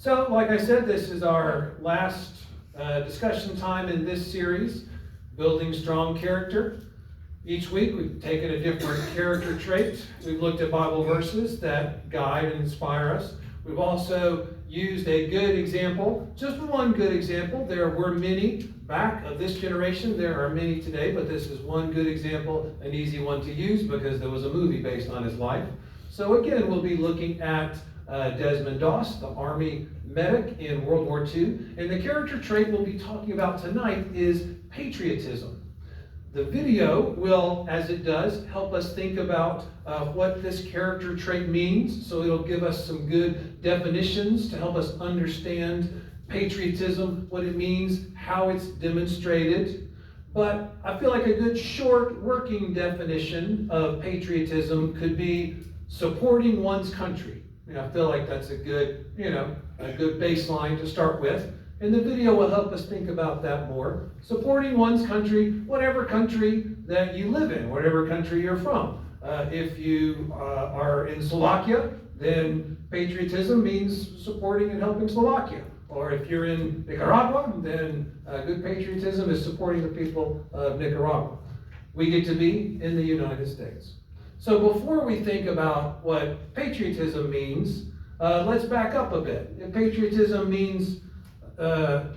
So, like I said, this is our last discussion time in this series, Building Strong Character. Each week we've taken a different character trait. We've looked at Bible verses that guide and inspire us. We've also used a good example, just one good example. There were many back of this generation. There are many today, but this is one good example, an easy one to use because there was a movie based on his life. So again, we'll be looking at Desmond Doss, the Army medic in World War II. And the character trait we'll be talking about tonight is patriotism. The video will, as it does, help us think about what this character trait means. So it'll give us some good definitions to help us understand patriotism, what it means, how it's demonstrated. But I feel like a good short working definition of patriotism could be supporting one's country. I feel like that's a good, a good baseline to start with. And the video will help us think about that more. Supporting one's country, whatever country that you live in, whatever country you're from. If you are in Slovakia, then patriotism means supporting and helping Slovakia. Or if you're in Nicaragua, then good patriotism is supporting the people of Nicaragua. We get to be in the United States. So before we think about what patriotism means, let's back up a bit. If patriotism means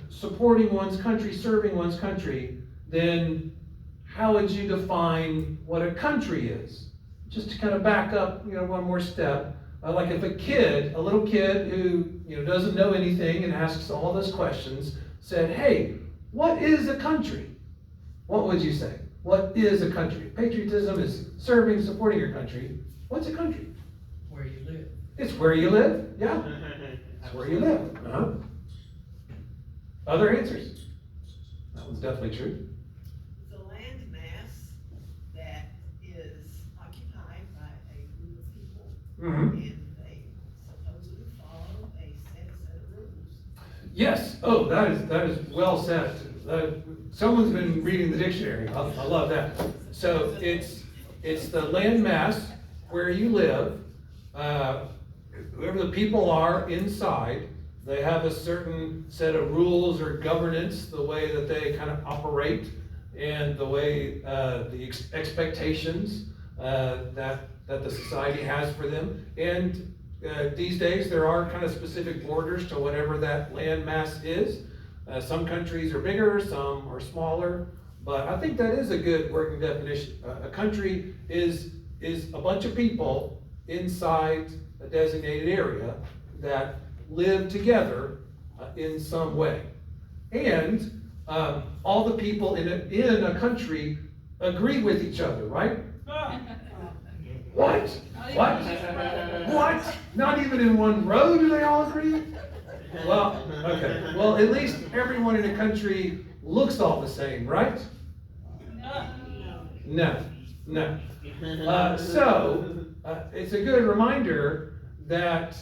supporting one's country, serving one's country, then how would you define what a country is? Just to kind of back up, one more step. Like if a little kid who doesn't know anything and asks all those questions, said, "Hey, what is a country?" What would you say? What is a country? Patriotism is serving, supporting your country. What's a country? Where you live. It's where you live. Yeah, it's where you live. Other answers? That one's definitely true. The land mass that is occupied by a group of people, and they supposedly follow a set of rules. Yes. Oh, that is well said. Someone's been reading the dictionary. I love that. So it's the land mass where you live. Whoever the people are inside, they have a certain set of rules or governance, the way that they kind of operate, and the way the expectations that the society has for them. And these days there are kind of specific borders to whatever that land mass is. Some countries are bigger, some are smaller, but I think that is a good working definition. A country is a bunch of people inside a designated area that live together in some way. And all the people in a country agree with each other, right? What? What? What? Not even in one row do they all agree? Well, okay. Well, at least everyone in a country looks all the same, right? No. So it's a good reminder that,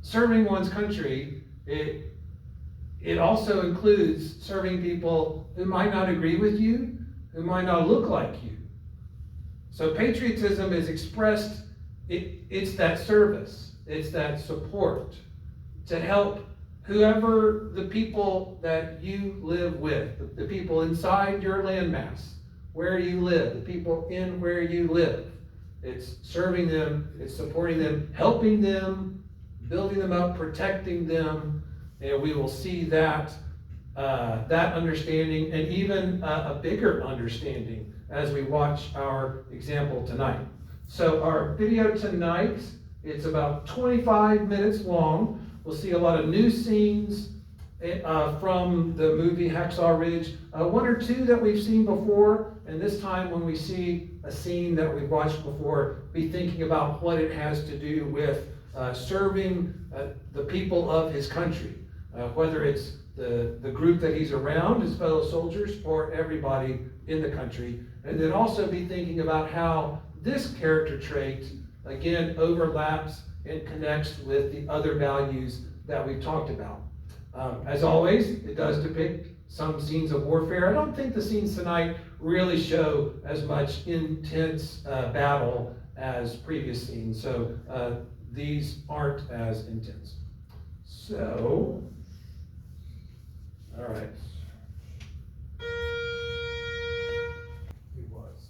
serving one's country, it also includes serving people who might not agree with you, who might not look like you. So patriotism is expressed, it's that service, it's that support to help whoever the people that you live with, the people inside your landmass, where you live, the people in where you live. It's serving them, it's supporting them, helping them, building them up, protecting them, and we will see that understanding and even a bigger understanding as we watch our example tonight. So our video tonight, it's about 25 minutes long. We'll see a lot of new scenes from the movie Hacksaw Ridge, one or two that we've seen before, and this time when we see a scene that we've watched before, be thinking about what it has to do with serving the people of his country, whether it's the group that he's around, his fellow soldiers, or everybody in the country, and then also be thinking about how this character trait, again, overlaps and connects with the other values that we've talked about. As always, it does depict some scenes of warfare. I don't think the scenes tonight really show as much intense battle as previous scenes, so these aren't as intense. So, all right. It was.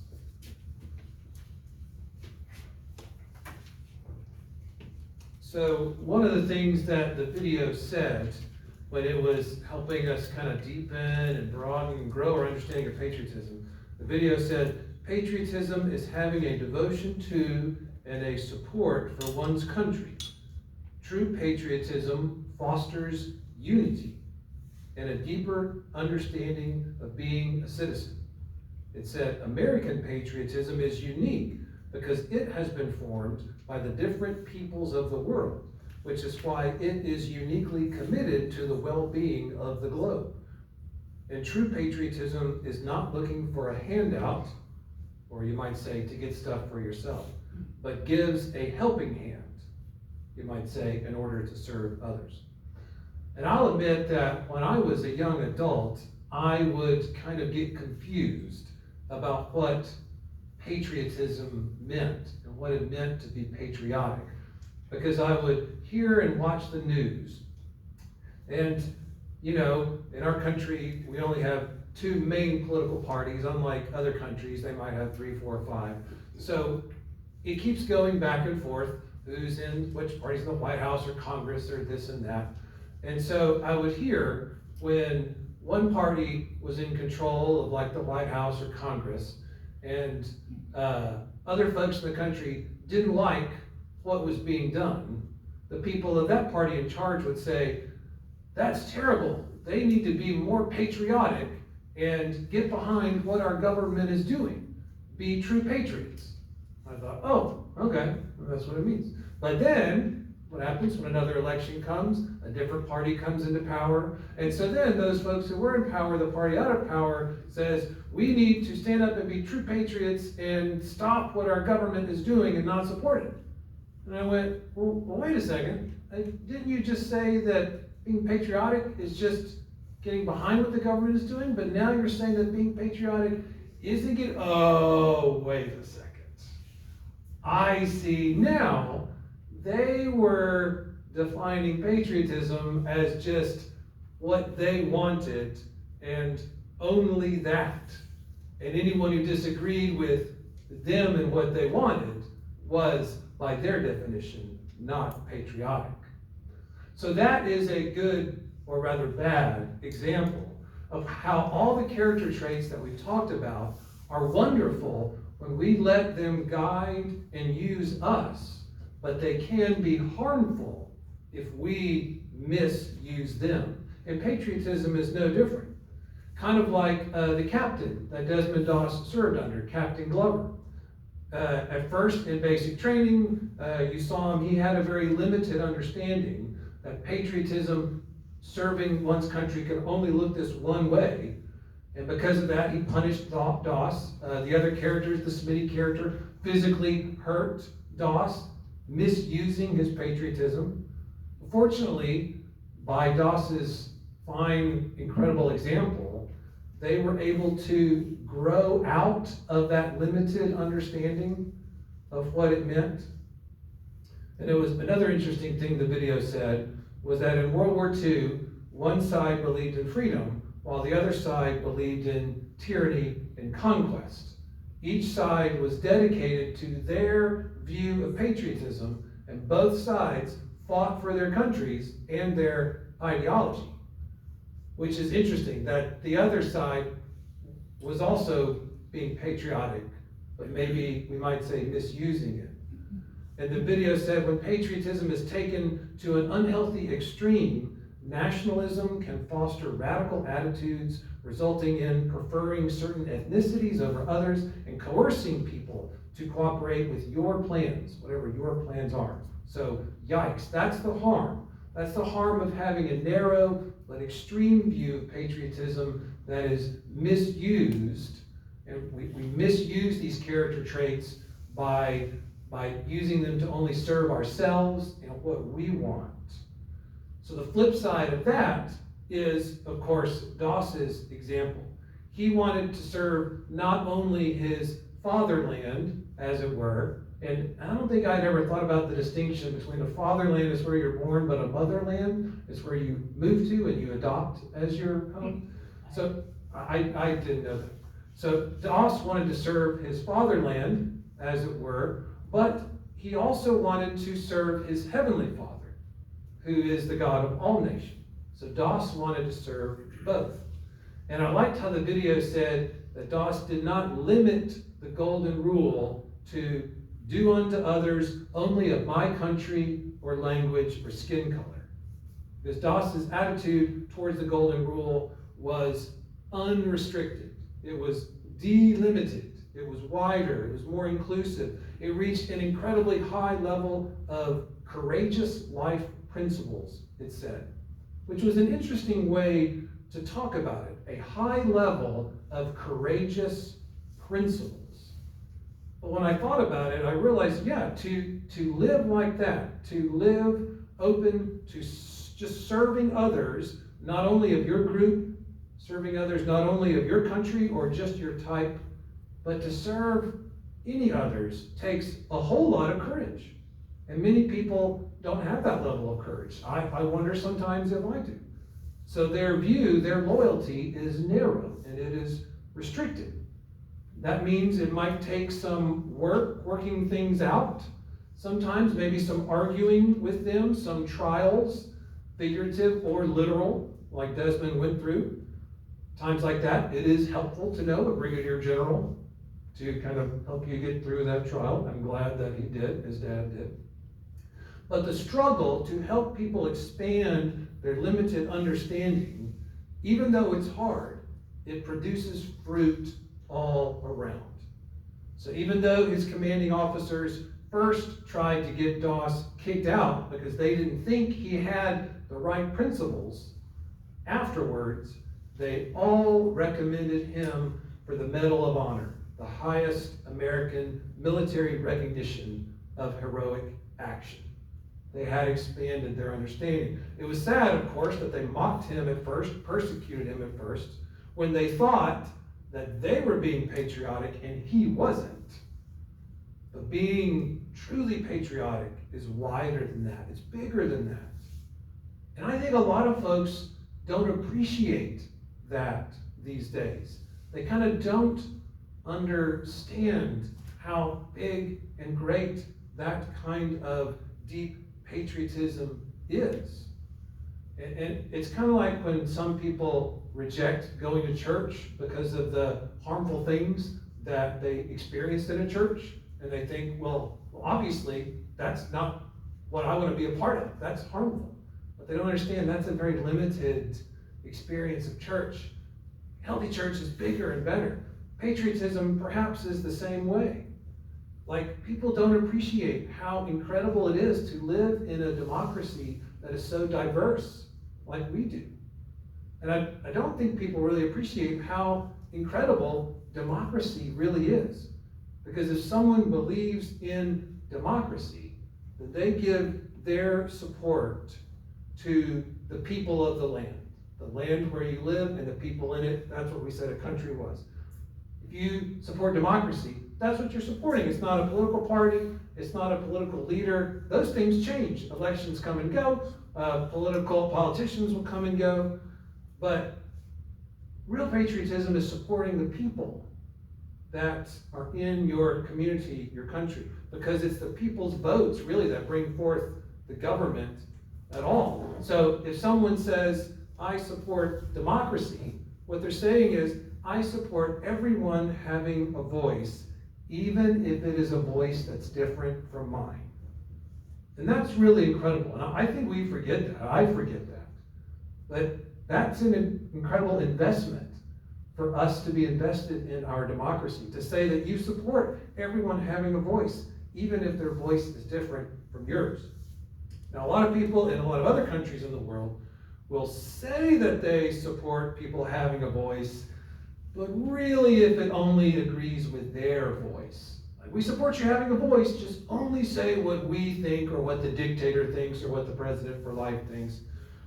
So one of the things that the video said when it was helping us kind of deepen and broaden and grow our understanding of patriotism, the video said, patriotism is having a devotion to and a support for one's country. True patriotism fosters unity and a deeper understanding of being a citizen. It said American patriotism is unique because it has been formed by the different peoples of the world, which is why it is uniquely committed to the well-being of the globe. And true patriotism is not looking for a handout, or you might say to get stuff for yourself, but gives a helping hand, you might say, in order to serve others. And I'll admit that when I was a young adult, I would kind of get confused about what patriotism meant and what it meant to be patriotic, because I would hear and watch the news. And, you know, in our country, we only have two main political parties. Unlike other countries, they might have 3, 4, 5. So it keeps going back and forth, who's in which party's in the White House or Congress or this and that. And so I would hear when one party was in control of like the White House or Congress, and other folks in the country didn't like what was being done, the people of that party in charge would say, that's terrible. They need to be more patriotic and get behind what our government is doing. Be true patriots. I thought, oh, okay, well, that's what it means. But then, what happens when another election comes? A different party comes into power. And so then those folks who were in power, the party out of power, says, we need to stand up and be true patriots and stop what our government is doing and not support it. And I went, well wait a second. Didn't you just say that being patriotic is just getting behind what the government is doing? But now you're saying that being patriotic isn't getting, oh, wait a second. I see now. They were defining patriotism as just what they wanted and only that. And anyone who disagreed with them and what they wanted was, by their definition, not patriotic. So that is a good, or rather bad, example of how all the character traits that we've talked about are wonderful when we let them guide and use us. But they can be harmful if we misuse them. And patriotism is no different. Kind of like the captain that Desmond Doss served under, Captain Glover. At first, in basic training, you saw him, he had a very limited understanding that patriotism, serving one's country, can only look this one way. And because of that, he punished Doss. The other characters, the Smitty character, physically hurt Doss, misusing his patriotism. Fortunately, by Doss's fine, incredible example, they were able to grow out of that limited understanding of what it meant. And it was another interesting thing the video said was that in World War II, one side believed in freedom, while the other side believed in tyranny and conquest. Each side was dedicated to their view of patriotism, and both sides fought for their countries and their ideology. Which is interesting, that the other side was also being patriotic, but maybe we might say misusing it. And the video said, when patriotism is taken to an unhealthy extreme, nationalism can foster radical attitudes, resulting in preferring certain ethnicities over others and coercing people to cooperate with your plans, whatever your plans are. So, yikes, that's the harm. That's the harm of having a narrow but extreme view of patriotism that is misused. And we misuse these character traits by using them to only serve ourselves and what we want. So the flip side of that is, of course, Doss's example. He wanted to serve not only his fatherland, as it were, And I don't think I'd ever thought about the distinction between a fatherland is where you're born, but a motherland is where you move to and you adopt as your home. So I didn't know that. So Doss wanted to serve his fatherland, as it were, but he also wanted to serve his heavenly Father, who is the God of all nations. So Doss wanted to serve both. And I liked how the video said that Doss did not limit the golden rule to do unto others only of my country or language or skin color. Because Doss's attitude towards the golden rule was unrestricted. It was delimited. It was wider. It was more inclusive. It reached an incredibly high level of courageous life principles, it said, which was an interesting way to talk about it. A high level of courageous principles. But when I thought about it, I realized, yeah, to live like that, to live open to just serving others, not only of your group, serving others not only of your country or just your type, but to serve any others takes a whole lot of courage. And many people don't have that level of courage. I wonder sometimes if I do. So their view, their loyalty is narrow and it is restricted. That means it might take some working things out. Sometimes maybe some arguing with them, some trials, figurative or literal, like Desmond went through. Times like that, it is helpful to know a brigadier general to kind of help you get through that trial. I'm glad that he did, his dad did. But the struggle to help people expand their limited understanding, even though it's hard, it produces fruit all around. So even though his commanding officers first tried to get Doss kicked out because they didn't think he had the right principles, afterwards, they all recommended him for the Medal of Honor, the highest American military recognition of heroic action. They had expanded their understanding. It was sad, of course, that they mocked him at first, persecuted him at first, when they thought that they were being patriotic and he wasn't. But being truly patriotic is wider than that. It's bigger than that. And I think a lot of folks don't appreciate that these days. They kind of don't understand how big and great that kind of deep patriotism is. And it's kind of like when some people reject going to church because of the harmful things that they experienced in a church, and they think, well, obviously that's not what I want to be a part of. That's harmful. But they don't understand that's a very limited experience of church. Healthy church is bigger and better. Patriotism perhaps is the same way. Like, people don't appreciate how incredible it is to live in a democracy that is so diverse like we do. And I don't think people really appreciate how incredible democracy really is. Because if someone believes in democracy, then they give their support to the people of the land where you live and the people in it. That's what we said a country was. If you support democracy, that's what you're supporting. It's not a political party. It's not a political leader. Those things change. Elections come and go. Politicians will come and go. But real patriotism is supporting the people that are in your community, your country, because it's the people's votes really that bring forth the government at all. So if someone says, I support democracy, what they're saying is, I support everyone having a voice, even if it is a voice that's different from mine. And that's really incredible. And I think we forget that. I forget that. But that's an incredible investment for us to be invested in our democracy, to say that you support everyone having a voice, even if their voice is different from yours. Now, a lot of people in a lot of other countries in the world will say that they support people having a voice, but really if it only agrees with their voice. Like, we support you having a voice, just only say what we think or what the dictator thinks or what the president for life thinks.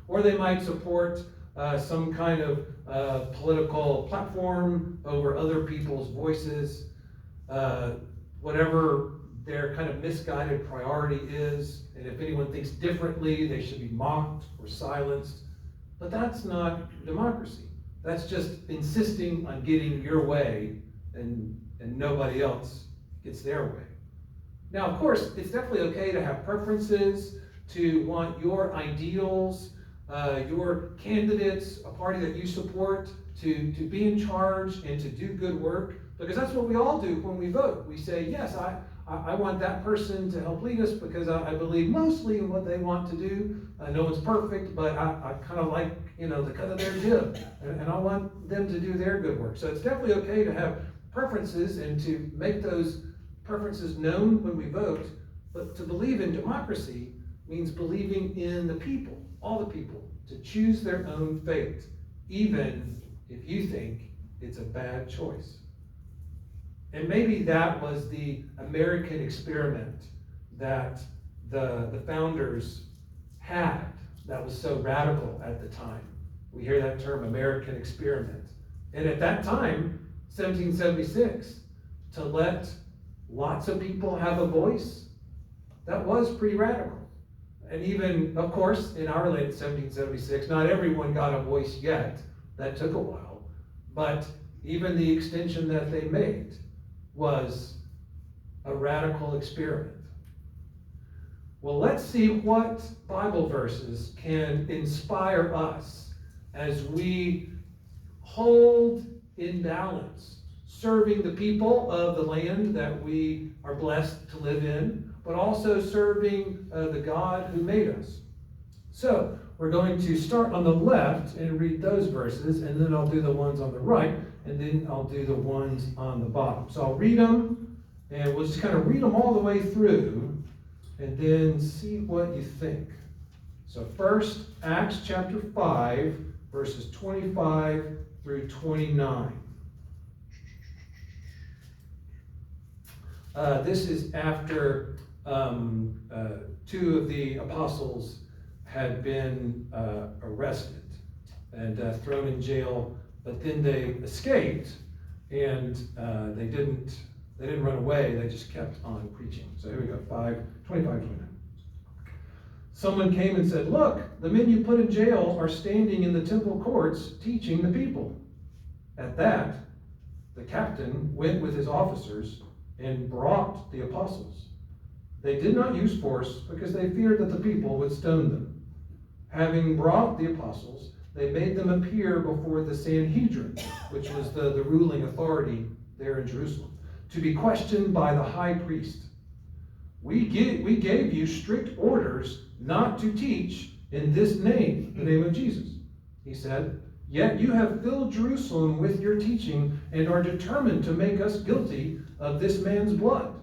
Or they might support some kind of political platform over other people's voices, whatever their kind of misguided priority is, and if anyone thinks differently, they should be mocked or silenced. But that's not democracy. That's just insisting on getting your way and nobody else gets their way. Now, of course, it's definitely okay to have preferences, to want your ideals, your candidates, a party that you support, to be in charge and to do good work, because that's what we all do when we vote. We say, yes, I want that person to help lead us because I believe mostly in what they want to do. No one's perfect, but I kind of like, the cut of their jib, and I want them to do their good work. So it's definitely okay to have preferences and to make those preferences known when we vote, but to believe in democracy means believing in the people, all the people, to choose their own fate, even if you think it's a bad choice. And maybe that was the American experiment that the founders had that was so radical at the time. We hear that term, American experiment. And at that time, 1776, to let lots of people have a voice, that was pretty radical. And even, of course, in our land, 1776, not everyone got a voice yet. That took a while. But even the extension that they made was a radical experiment. Well, let's see what Bible verses can inspire us as we hold in balance, serving the people of the land that we are blessed to live in, but also serving the God who made us. So, we're going to start on the left and read those verses, and then I'll do the ones on the right, and then I'll do the ones on the bottom. So I'll read them, and we'll just kind of read them all the way through, and then see what you think. So first, Acts chapter 5, verses 25 through 29. This is after two of the apostles had been arrested and thrown in jail, but then they escaped, and they didn't run away. They just kept on preaching. So here we go, 25-29. Someone came and said, "Look, the men you put in jail are standing in the temple courts teaching the people." At that, the captain went with his officers and brought the apostles. They did not use force because they feared that the people would stone them. Having brought the apostles, they made them appear before the Sanhedrin, which was the ruling authority there in Jerusalem, to be questioned by the high priest. We gave you strict orders not to teach in this name, the name of Jesus, he said. Yet you have filled Jerusalem with your teaching and are determined to make us guilty of this man's blood.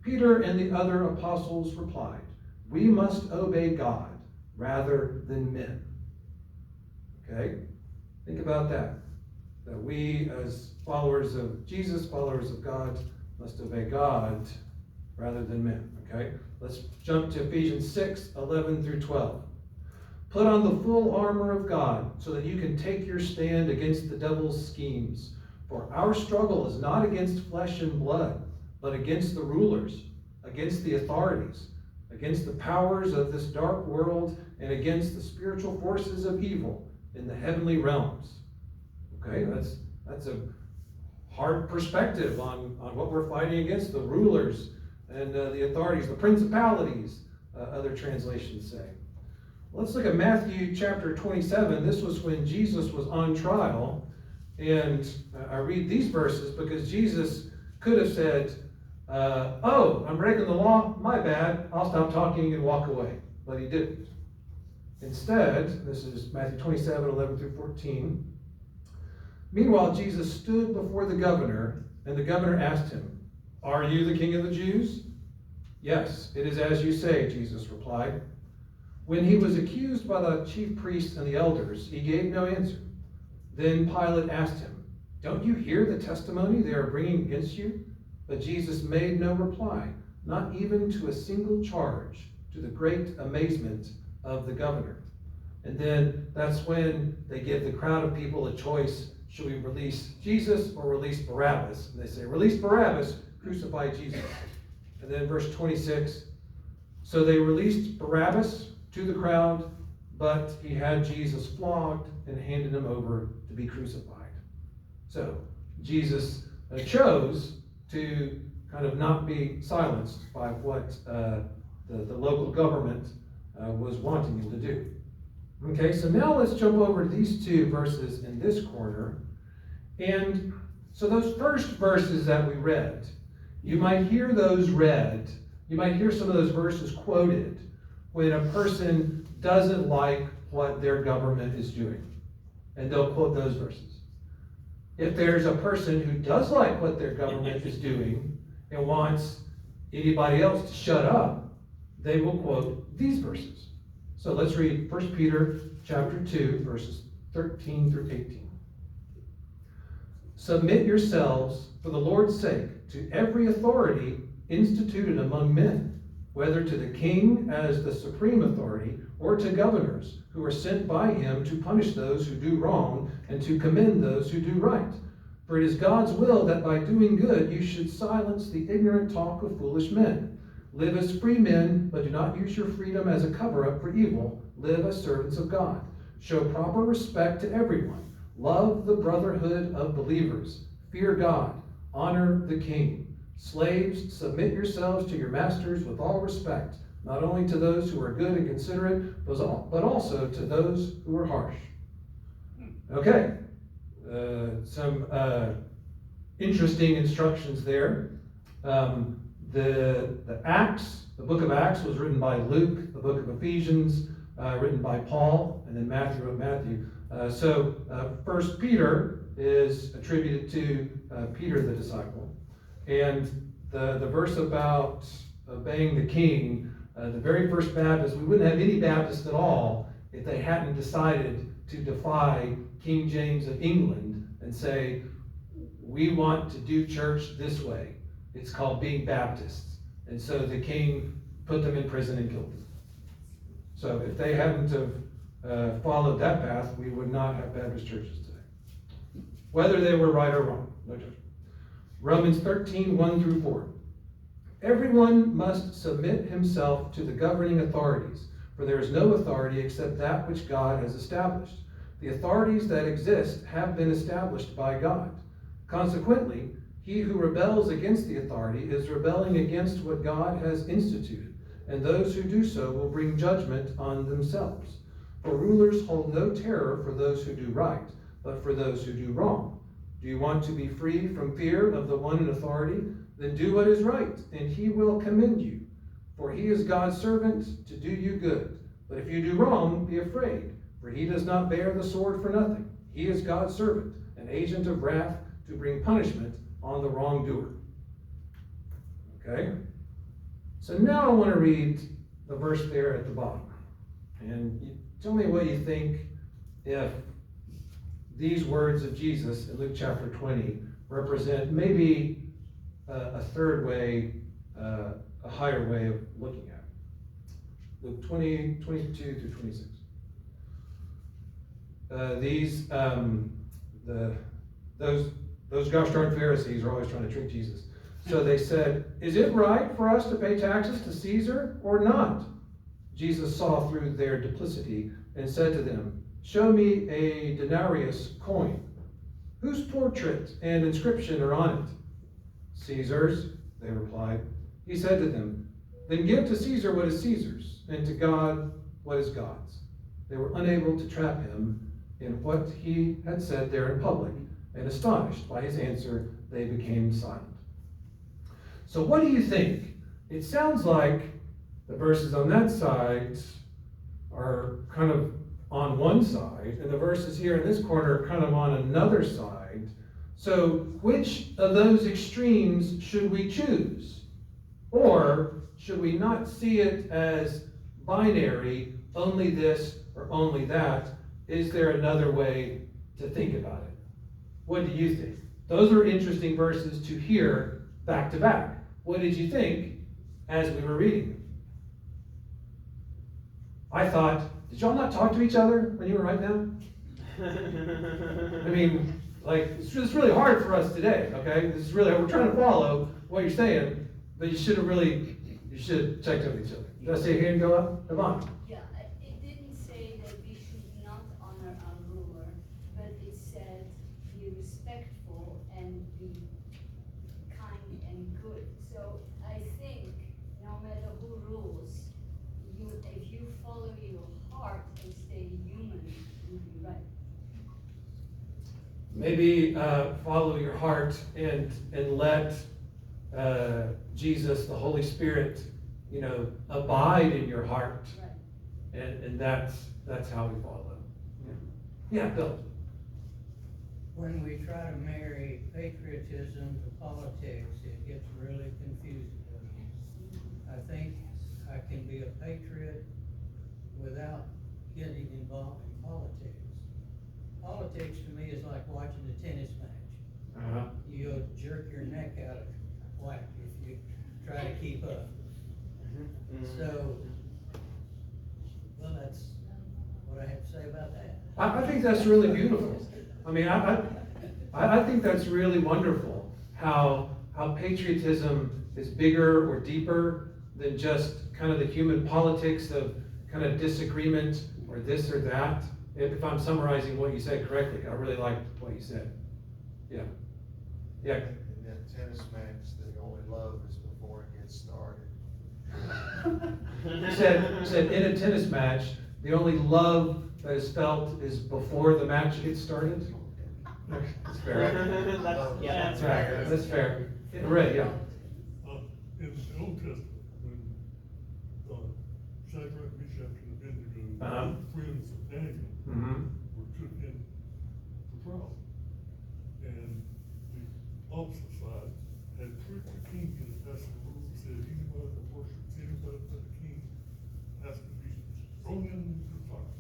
Peter and the other apostles replied, "We must obey God rather than men." Okay? Think about that. That we, as followers of Jesus, followers of God, must obey God rather than men. Okay? Let's jump to Ephesians 6:11 through 12. Put on the full armor of God so that you can take your stand against the devil's schemes. For our struggle is not against flesh and blood, but against the rulers, against the authorities, against the powers of this dark world, and against the spiritual forces of evil in the heavenly realms. Okay, that's a hard perspective on what we're fighting against, the rulers and the authorities, the principalities, other translations say. Let's look at Matthew chapter 27. This was when Jesus was on trial. And I read these verses because Jesus could have said, "Oh, I'm breaking the law, my bad, I'll stop talking and walk away." But he didn't. Instead, this is Matthew 27:11 through 14. Meanwhile, Jesus stood before the governor, and the governor asked him, "Are you the king of the Jews?" "Yes, it is as you say," Jesus replied. When he was accused by the chief priests and the elders, he gave no answer. Then Pilate asked him, "Don't you hear the testimony they are bringing against you?" But Jesus made no reply, not even to a single charge, to the great amazement of the governor. And then that's when they give the crowd of people a choice. Should we release Jesus or release Barabbas? And they say, "Release Barabbas, crucify Jesus." And then verse 26, so they released Barabbas to the crowd, but he had Jesus flogged and handed him over to be crucified. So Jesus chose to kind of not be silenced by what the local government was wanting him to do. Okay, so now let's jump over to these two verses in this corner. And so those first verses that we read, you might hear those read, you might hear some of those verses quoted when a person doesn't like what their government is doing. And they'll quote those verses. If there's a person who does like what their government is doing and wants anybody else to shut up, they will quote these verses. So let's read 1 Peter chapter 2, verses 13 through 18. Submit yourselves for the Lord's sake to every authority instituted among men, whether to the king as the supreme authority or to governors who are sent by him to punish those who do wrong and to commend those who do right. For it is God's will that by doing good you should silence the ignorant talk of foolish men. Live as free men, but do not use your freedom as a cover-up for evil. Live as servants of God. Show proper respect to everyone. Love the brotherhood of believers. Fear God. Honor the king. Slaves, submit yourselves to your masters with all respect, not only to those who are good and considerate, but also to those who are harsh. Okay, some interesting instructions there. The Acts, the book of Acts was written by Luke, the book of Ephesians, written by Paul, and then Matthew wrote Matthew. So 1 Peter is attributed to Peter the disciple. And the verse about obeying the king, the very first Baptist, we wouldn't have any Baptists at all if they hadn't decided to defy King James of England and say, we want to do church this way. It's called being Baptists. And so the king put them in prison and killed them. So if they hadn't have followed that path, we would not have Baptist churches today. Whether they were right or wrong, no judgment. Romans 13, 1 through 4. Everyone must submit himself to the governing authorities, for there is no authority except that which God has established. The authorities that exist have been established by God. Consequently, he who rebels against the authority is rebelling against what God has instituted, and those who do so will bring judgment on themselves. For rulers hold no terror for those who do right, but for those who do wrong. Do you want to be free from fear of the one in authority? Then do what is right, and he will commend you. For he is God's servant to do you good. But if you do wrong, be afraid, for he does not bear the sword for nothing. He is God's servant, an agent of wrath to bring punishment on the wrongdoer. Okay? So now I want to read the verse there at the bottom. And you tell me what you think if these words of Jesus in Luke chapter 20 represent maybe a third way, a higher way of looking at it. Luke 20, 22 through 26. Those gosh darn Pharisees are always trying to trick Jesus. So they said, is it right for us to pay taxes to Caesar or not? Jesus saw through their duplicity and said to them, show me a denarius coin. Whose portrait and inscription are on it? Caesar's, they replied. He said to them, then give to Caesar what is Caesar's, and to God what is God's. They were unable to trap him in what he had said there in public, and astonished by his answer, they became silent. So what do you think? It sounds like the verses on that side are kind of on one side, and the verses here in this corner are kind of on another side. So which of those extremes should we choose? Or should we not see it as binary, only this or only that? Is there another way to think about it? What do you think? Those are interesting verses to hear back to back. What did you think as we were reading them? I thought, did y'all not talk to each other when you were writing down? I mean, like, it's really hard for us today, okay? This is really, we're trying to follow what you're saying, But you should have checked over each other. Did I see a hand go up? Yvonne? Yeah, it didn't say that we should not honor our ruler, but it said be respectful and be kind and good. So I think no matter who rules, if you follow your heart and stay human, you'll be right. Maybe follow your heart and let Jesus, the Holy Spirit, abide in your heart. Right. And that's how we follow. Yeah, Bill. When we try to marry patriotism to politics, it gets really confusing. I think I can be a patriot without getting involved in politics. Politics to me is like watching a tennis match. You'll jerk your neck out of whack if you try to keep up. So, well, that's what I have to say about that. I think that's really beautiful. I mean, I think that's really wonderful how patriotism is bigger or deeper than just kind of the human politics of kind of disagreement or this or that. If I'm summarizing what you said correctly, I really liked what you said. Yeah. Yeah. In that tennis match, the only love is before it gets started. You said in a tennis match, the only love that is felt is before the match gets started. That's fair. That's Right. That's fair. Ray, yeah. In the Old Testament, when Shadrach, Meshach, and Abednego, friends of Daniel, were put in the trial, and the opposite side had tricked the king into passing the rules and said anybody that worships anybody but the king has to be thrown into the fire.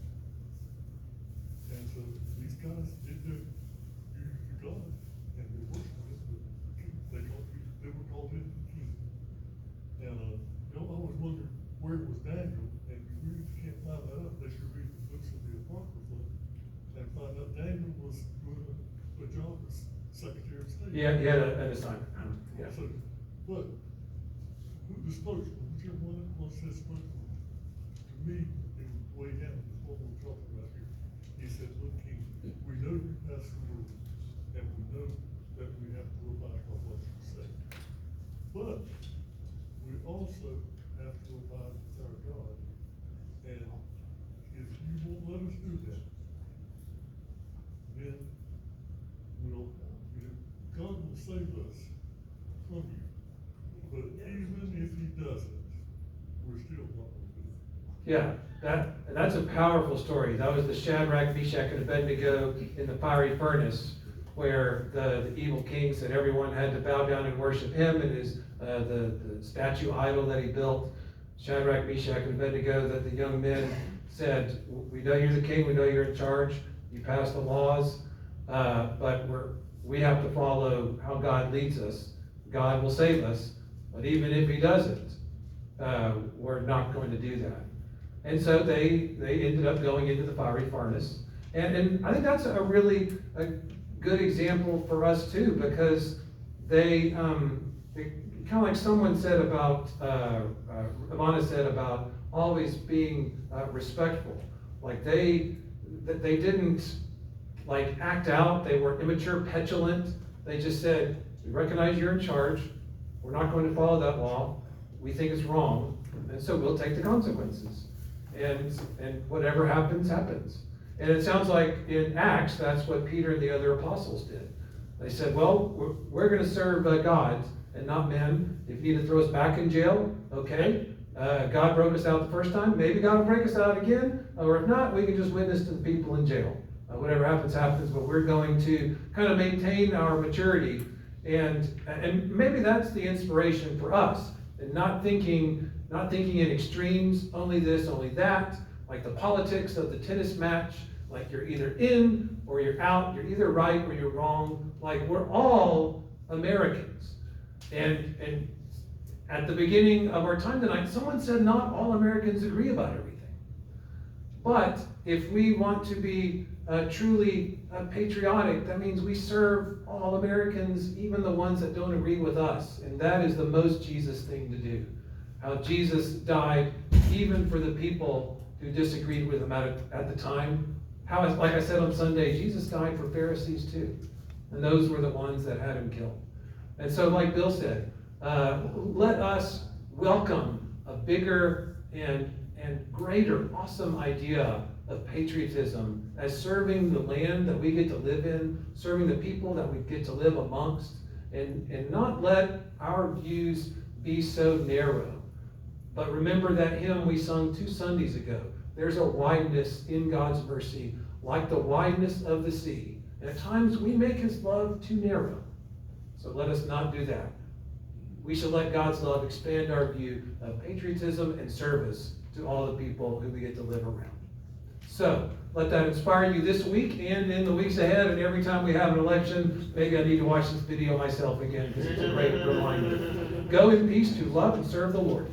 And so these guys did their duty to God, and they worshiped him, but the king, they were called into the king. And, I always wondered where it was Daniel, and you really can't find that out unless you read the books of the Apocrypha and find out Daniel was doing a job as Secretary of State. Yeah, he had an assignment. Yeah. So, but, the spokesman, whichever one was his spokesman, to me, it was way down to what we're talking about here. He said, look, King, we know you passed the rules, and we know that we have to abide by what you say. But, we also have to abide with our God. And if you won't let us do that, then God will save us from you. But even if he doesn't, we're still not going to do it. Yeah, that's a powerful story. That was the Shadrach, Meshach, and Abednego in the fiery furnace, where the evil king said everyone had to bow down and worship him and his the statue idol that he built. Shadrach, Meshach, and Abednego, that the young men said, we know you're the king, we know you're in charge, you passed the laws, but we have to follow how God leads us. God will save us, but even if he doesn't, we're not going to do that. And so they ended up going into the fiery furnace. And I think that's a really good example for us too, because they kind of like someone said about, Ivana said about always being respectful. Like they didn't like act out, they were immature, petulant. They just said, we recognize you're in charge, we're not going to follow that law, we think it's wrong, and so we'll take the consequences. And whatever happens, happens. And it sounds like in Acts, that's what Peter and the other apostles did. They said, well, we're going to serve God and not men. If you need to throw us back in jail, okay. God broke us out the first time. Maybe God will break us out again. Or if not, we can just witness to the people in jail. Whatever happens, happens. But we're going to kind of maintain our maturity. And maybe that's the inspiration for us. And not thinking in extremes, only this, only that. Like the politics of the tennis match. Like you're either in or you're out. You're either right or you're wrong. Like we're all Americans. And at the beginning of our time tonight, someone said not all Americans agree about everything. But if we want to be truly patriotic, that means we serve all Americans, even the ones that don't agree with us. And that is the most Jesus thing to do. How Jesus died even for the people who disagreed with him at the time. How, like I said on Sunday, Jesus died for Pharisees too. And those were the ones that had him killed. And so, like Bill said, let us welcome a bigger and greater, awesome idea of patriotism as serving the land that we get to live in, serving the people that we get to live amongst, and not let our views be so narrow. But remember that hymn we sung 2 Sundays ago. There's a wideness in God's mercy, like the wideness of the sea. And at times we make his love too narrow. So let us not do that. We should let God's love expand our view of patriotism and service to all the people who we get to live around. So let that inspire you this week and in the weeks ahead, and every time we have an election. Maybe I need to watch this video myself again because it's a great reminder. Go in peace to love and serve the Lord.